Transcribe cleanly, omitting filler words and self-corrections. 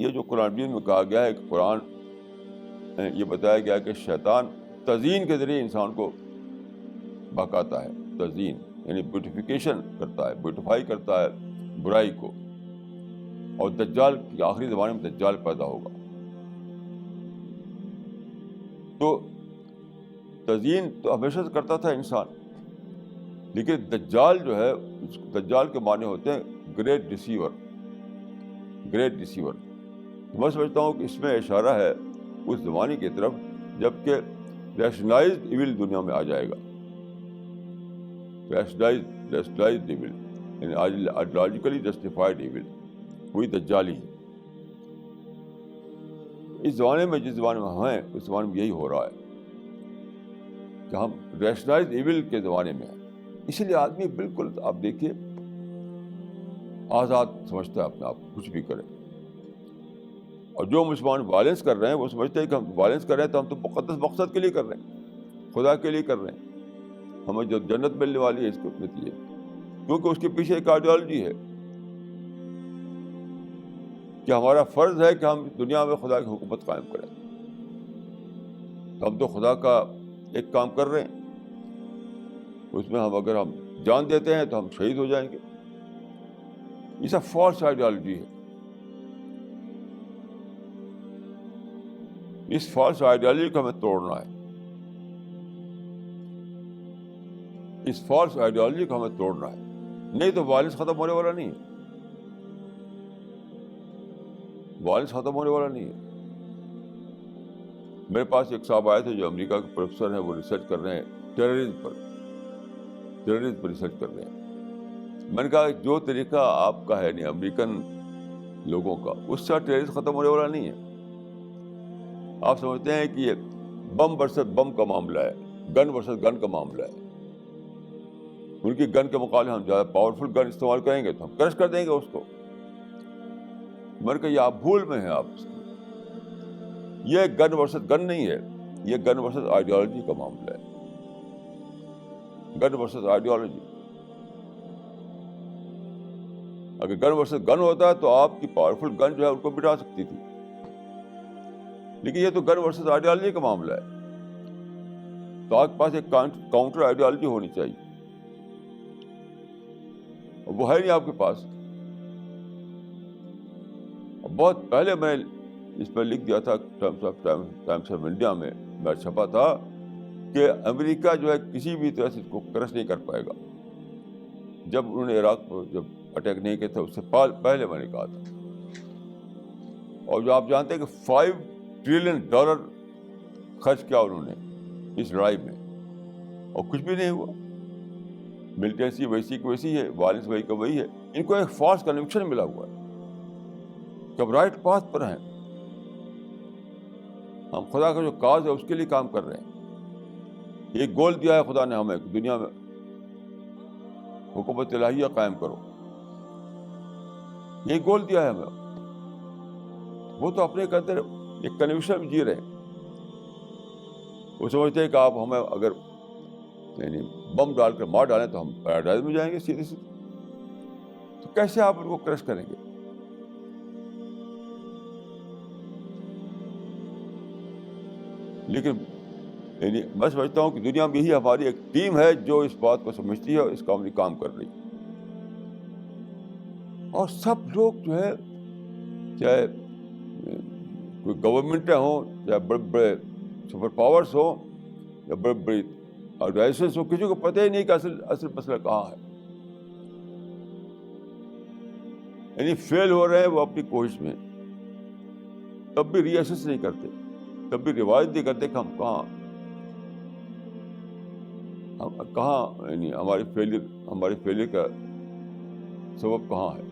یہ جو قرآن مجید میں کہا گیا ہے کہ قرآن یہ بتایا گیا کہ شیطان تزیین کے ذریعے انسان کو بہکاتا ہے. تزیین یعنی بیوٹیفیکیشن کرتا ہے, بیوٹیفائی کرتا ہے برائی کو. اور دجال کی آخری زمانے میں دجال پیدا ہوگا. تو تزیین تو ہمیشہ سے کرتا تھا انسان, لیکن دجال جو ہے, دجال کے معنی ہوتے ہیں گریٹ ڈیسیور. گریٹ ڈیسیور. میں سمجھتا ہوں کہ اس میں اشارہ ہے اس زمانے کی طرف جب کہ ریشنلائزڈ ایول دنیا میں آ جائے گا. ریشنلائزڈ ایول یعنی آئیڈیالوجیکلی جسٹیفائڈ ایول, وہی دجالی ہے. اس زمانے میں جس زمانے میں ہم ہیں اس زمانے میں یہی ہو رہا ہے کہ ہم ریشنلائزڈ ایول کے زمانے میں ہیں. اسی لیے آدمی بالکل آپ دیکھیے آزاد سمجھتا ہے اپنے آپ کو, کچھ بھی کرے. اور جو مسلمان وائلنس کر رہے ہیں وہ سمجھتے ہیں کہ ہم وائلنس کر رہے ہیں تو ہم تو مقدس مقصد کے لیے کر رہے ہیں, خدا کے لیے کر رہے ہیں, ہمیں جو جنت ملنے والی ہے اس کو نتیجے, کیونکہ اس کے پیچھے ایک آئیڈیالوجی ہے کہ ہمارا فرض ہے کہ ہم دنیا میں خدا کی حکومت قائم کریں. ہم تو خدا کا ایک کام کر رہے ہیں, اس میں اگر ہم جان دیتے ہیں تو ہم شہید ہو جائیں گے. یہ سب فالس آئیڈیالوجی ہے. اس فالس آئیڈیالوجی کو ہمیں توڑنا ہے. اس فالس آئیڈیالوجی کو ہمیں توڑنا ہے, نہیں تو وائلنس ختم ہونے والا نہیں ہے. وائلنس ختم ہونے والا نہیں ہے. میرے پاس ایک صاحب آئے تھے جو امریکہ کے پروفیسر ہیں, وہ ریسرچ کر رہے ہیں ٹیررزم پر ریسرچ کر رہے ہیں. میں نے کہا جو طریقہ آپ کا ہے نہیں امریکن لوگوں کا, اس سے ٹیررزم ختم ہونے والا نہیں ہے. آپ سمجھتے ہیں کہ یہ بم ورسز بم کا معاملہ ہے, گن ورسز گن کا معاملہ ہے. ان کی گن کے مقابلے ہم زیادہ پاورفل گن استعمال کریں گے تو ہم کرش کر دیں گے اس کو. میں نے کہا یہ آپ بھول میں ہیں. آپ اس کی یہ گن ورسز گن نہیں ہے, یہ گن ورسز آئیڈیالوجی کا معاملہ ہے. گن ورسز آئیڈیالوجی. اگر گن ورسز گن ہوتا ہے تو آپ کی پاورفل گن جو ہے ان کو مٹا سکتی تھی, لیکن یہ تو گن ورسز آئیڈیالوجی کا معاملہ ہے. تو آپ کے پاس ایک کاؤنٹر آئیڈیالوجی ہونی چاہیے, وہ ہے نہیں آپ کے پاس. بہت پہلے میں اس پہ لکھ دیا تھا ٹائمس آف انڈیا میں چھپا تھا کہ امریکہ جو ہے کسی بھی طرح سے اس کو کرش نہیں کر پائے گا. جب انہوں نے عراق پر جب اٹیک نہیں کیا تھا اس سے پہلے میں نے کہا تھا. اور جو آپ جانتے ہیں کہ $5 ٹریلین خرچ کیا انہوں نے اس لڑائی میں, اور کچھ بھی نہیں ہوا. ملٹنسی ویسی کی ویسی ہے, وائلنس وہی کا وہی ہے. ان کو ایک فالس کنوکشن ملا ہوا ہے کہ ہم رائٹ پاتھ پر ہیں, ہم خدا کا جو کاز ہے اس کے لیے کام کر رہے ہیں. ایک گول دیا ہے خدا نے ہمیں, دنیا میں حکومت الہیہ قائم کرو, یہ گول دیا ہے ہمیں. وہ تو اپنے کے اندر ایک کنوکشن میں جی رہے ہیں. وہ سمجھتے ہیں کہ آپ ہمیں اگر یعنی بم ڈال کر مار ڈالیں تو ہم پیراڈائز میں جائیں گے سیدھے سیدھے. تو کیسے آپ ان کو کرش کریں گے؟ لیکن یعنی میں سمجھتا ہوں کہ دنیا میں یہی ہماری ایک ٹیم ہے جو اس بات کو سمجھتی ہے اور اس کام میں کام کر رہی ہے. اور سب لوگ جو ہے, چاہے کوئی گورنمنٹیں ہوں, چاہے بڑے بڑے سپر پاورس ہوں, یا بڑے بڑی آرگنائزیشنس ہوں, کسی کو پتہ ہی نہیں کہ اصل مسئلہ کہاں ہے. یعنی فیل ہو رہے ہیں وہ اپنی کوشش میں, تب بھی ری ایسس نہیں کرتے, تب بھی ریوائز نہیں کرتے کہ ہم کہاں یعنی ہماری فیلئر کا سبب کہاں ہے.